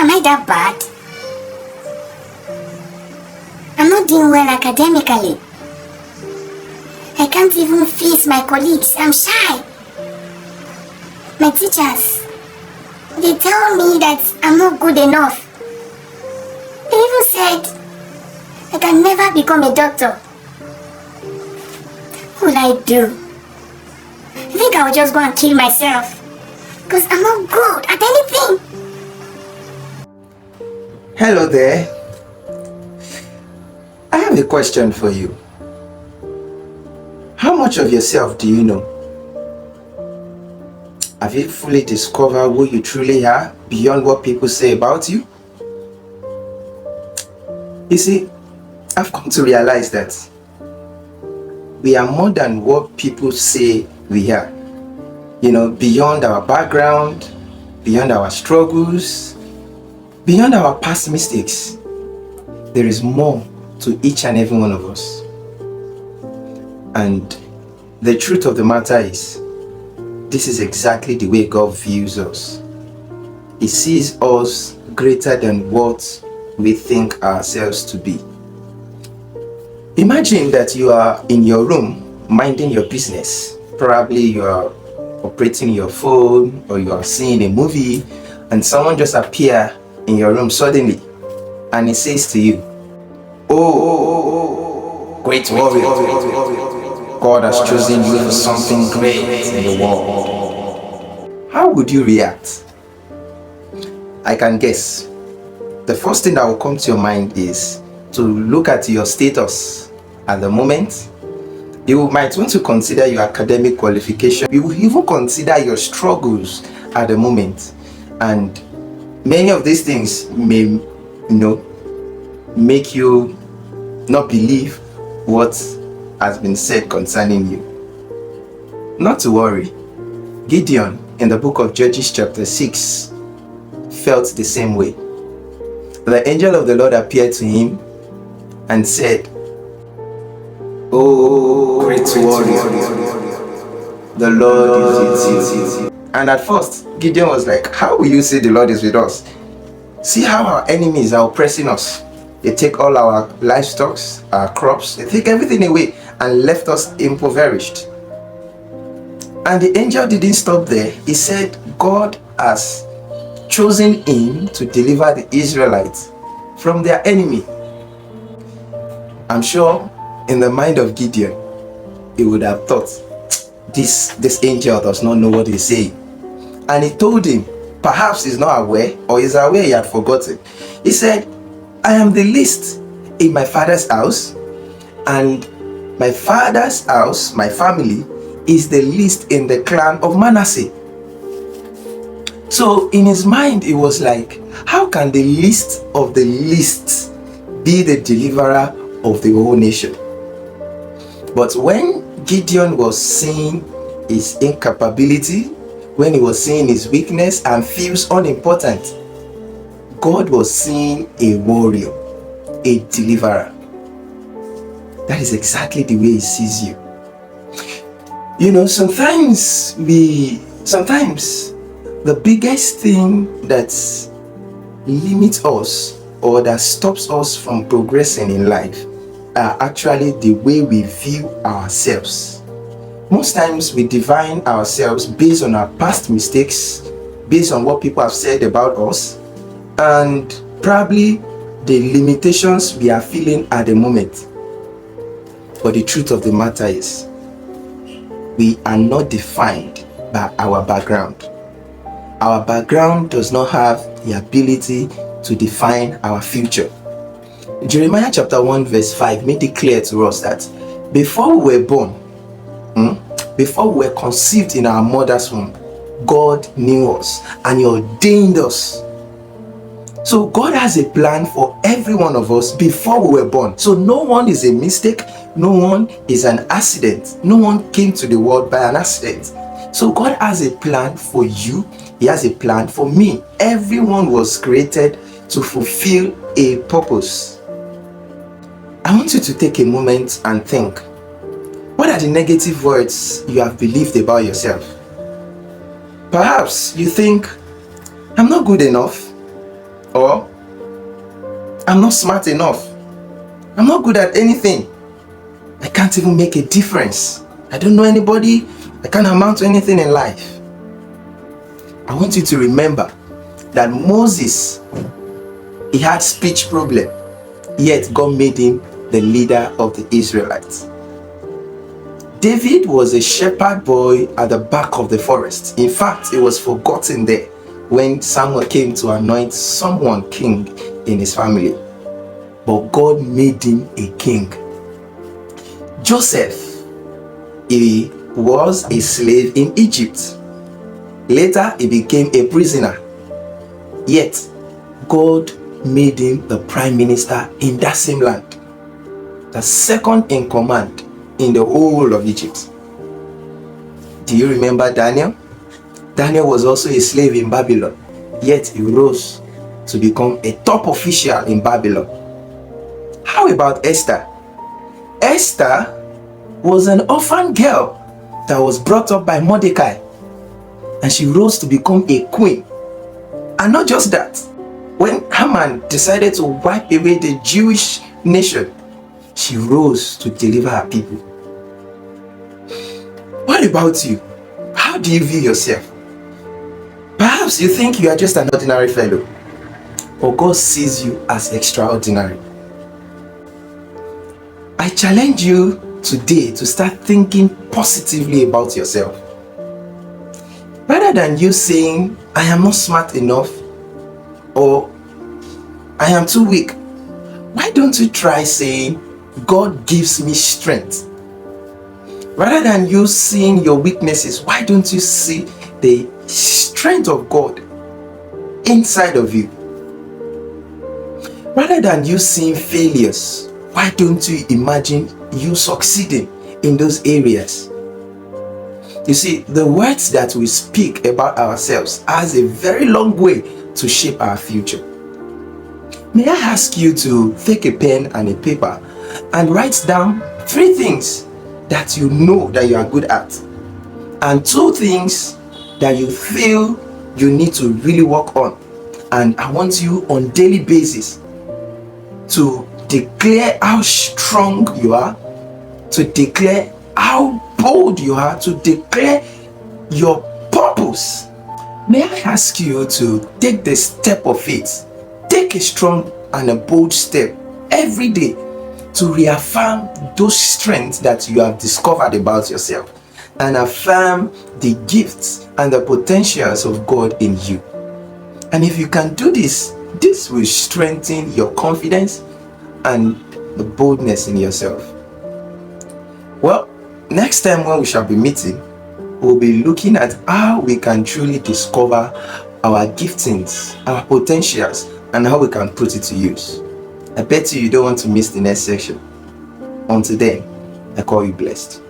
Am I that bad? I'm not doing well academically. I can't even face my colleagues. I'm shy. My teachers, they tell me that I'm not good enough. They even said I can never become a doctor. What will I do? I think I'll just go and kill myself. Because I'm not good at anything. Hello there. I have a question for you. How much of yourself do you know? Have you fully discovered who you truly are beyond what people say about you? You see, I've come to realize that we are more than what people say we are. Beyond our background, beyond our struggles, beyond our past mistakes, there is more to each and every one of us. And the truth of the matter is, this is exactly the way God views us. He sees us greater than what we think ourselves to be. Imagine that you are in your room minding your business. Probably you are operating your phone or you are seeing a movie and someone just appears in your room suddenly and he says to you, "Oh, great warrior, God has chosen you for something great in the world." How would you react? I can guess. The first thing that will come to your mind is to look at your status at the moment. You might want to consider your academic qualification. You will even consider your struggles at the moment. And many of these things may, make you not believe what has been said concerning you. Not to worry. Gideon, in the book of Judges chapter 6, felt the same way. The angel of the Lord appeared to him and said, "Oh, great warrior, the Lord is with you." And at first, Gideon was like, "How will you say the Lord is with us? See how our enemies are oppressing us. They take all our livestock, our crops, they take everything away and left us impoverished." And the angel didn't stop there. He said, God has chosen him to deliver the Israelites from their enemy. I'm sure in the mind of Gideon, he would have thought, this angel does not know what he's saying. And he told him, perhaps he's not aware, or he's aware he had forgotten. He said, "I am the least in my father's house, and my father's house, my family, is the least in the clan of Manasseh." So in his mind, he was like, how can the least of the least be the deliverer of the whole nation? But when Gideon was seeing his incapability, when he was seeing his weakness and feels unimportant, God was seeing a warrior, a deliverer. That is exactly the way he sees you. Sometimes the biggest thing that limits us or that stops us from progressing in life are actually the way we view ourselves. Most times we define ourselves based on our past mistakes, based on what people have said about us, and probably the limitations we are feeling at the moment. But the truth of the matter is, we are not defined by our background. Our background does not have the ability to define our future. Jeremiah chapter 1 verse 5 made it clear to us that before we were born, before we were conceived in our mother's womb, God knew us and He ordained us. So God has a plan for every one of us before we were born. So no one is a mistake, no one is an accident, no one came to the world by an accident. So God has a plan for you, He has a plan for me. Everyone was created to fulfill a purpose. I want you to take a moment and think, what are the negative words you have believed about yourself? Perhaps you think, I'm not good enough. Or I'm not smart enough. I'm not good at anything. I can't even make a difference. I don't know anybody. I can't amount to anything in life. I want you to remember that Moses, he had speech problem, yet God made him the leader of the Israelites. David was a shepherd boy at the back of the forest. In fact, it was forgotten there when Samuel came to anoint someone king in his family. But God made him a king. Joseph, he was a slave in Egypt. Later, he became a prisoner. Yet, God made him the prime minister in that same land, the second in command in the whole of Egypt. Do you remember Daniel? Daniel was also a slave in Babylon, yet he rose to become a top official in Babylon. How about Esther? Esther was an orphan girl that was brought up by Mordecai, and she rose to become a queen. And not just that, when Haman decided to wipe away the Jewish nation, she rose to deliver her people. What about you? How do you view yourself? Perhaps you think you are just an ordinary fellow, or God sees you as extraordinary. I challenge you today to start thinking positively about yourself. Rather than you saying, I am not smart enough, or I am too weak, why don't you try saying, God gives me strength? Rather than you seeing your weaknesses, why don't you see the strength of God inside of you? Rather than you seeing failures, why don't you imagine you succeeding in those areas? You see, the words that we speak about ourselves has a very long way to shape our future. May I ask you to take a pen and a paper and write down 3 things that you know that you are good at, and 2 things that you feel you need to really work on. And I want you on daily basis to declare how strong you are, to declare how bold you are, to declare your purpose. May I ask you to take the step of faith, take a strong and a bold step every day to reaffirm those strengths that you have discovered about yourself, and affirm the gifts and the potentials of God in you. And if you can do this, this will strengthen your confidence and the boldness in yourself. Well, next time when we shall be meeting, we'll be looking at how we can truly discover our giftings, our potentials, and how we can put it to use. I bet you don't want to miss the next section. Until then, I call you blessed.